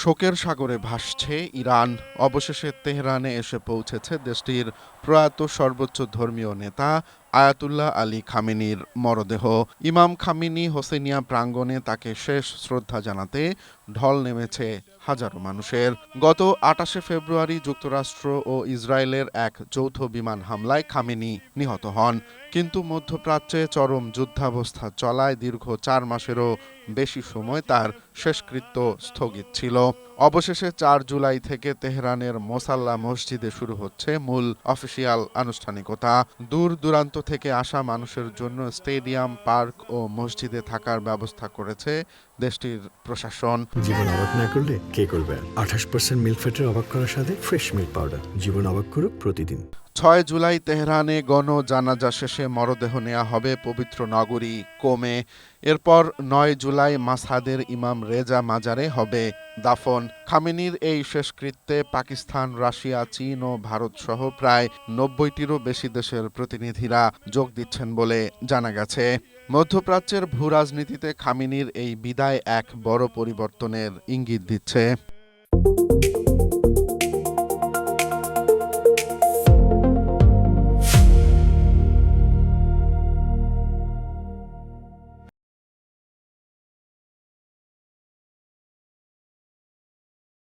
শোকের সাগরে ভাসছে ইরান। অবশেষে তেহরানে এসে পৌঁছেছে দেশটির প্রয়াত সর্বোচ্চ ধর্মীয় নেতা আয়াতুল্লাহ আলী খামেনির মরদেহ। ইমাম খামেনি হোসেনিয়া প্রাঙ্গণে তাকে শেষ শ্রদ্ধা জানাতে ঢল নেমেছে হাজারো মানুষের। গত ২৮শে ফেব্রুয়ারি যুক্তরাষ্ট্র ও ইসরায়েলের এক যৌথ বিমান হামলায় খামেনি নিহত হন। কিন্তু মধ্যপ্রাচ্যে চরম যুদ্ধাবস্থা চলায় দীর্ঘ ৪ মাসেরও বেশি সময় তার শেষকৃত্য স্থগিত ছিল। অবশেষে ৪ জুলাই থেকে তেহরানের মোসাল্লা মসজিদে শুরু হচ্ছে মূল অফিসিয়াল আনুষ্ঠানিকতা। দূর দূরান্ত থেকে আসা মানুষের জন্য স্টেডিয়াম, পার্ক ও মসজিদে থাকার ব্যবস্থা করেছে দেশটির প্রশাসন। জীবন অবাক না করলে কে করবে? ২৮% মিল্ক ফ্যাটের অবাক করার সাথে ফ্রেশ মিল্ক পাউডার। জীবন অবাক করুক প্রতিদিন। ৬ জুলাই তেহরানে গণ জানাজা শেষে মরদেহ নেওয়া হবে পবিত্র নগরী কোমে। এরপর ৯ জুলাই মাসহাদের ইমাম রেজা মাজারে হবে দাফন। খামেনির এই শেষকৃত্যে পাকিস্তান, রাশিয়া, চীন ও ভারতসহ প্রায় ৯০টিরও বেশি দেশের প্রতিনিধিরা যোগ দিচ্ছেন বলে জানা গেছে। মধ্যপ্রাচ্যের ভূরাজনীতিতে খামেনির এই বিদায় এক বড় পরিবর্তনের ইঙ্গিত দিচ্ছে।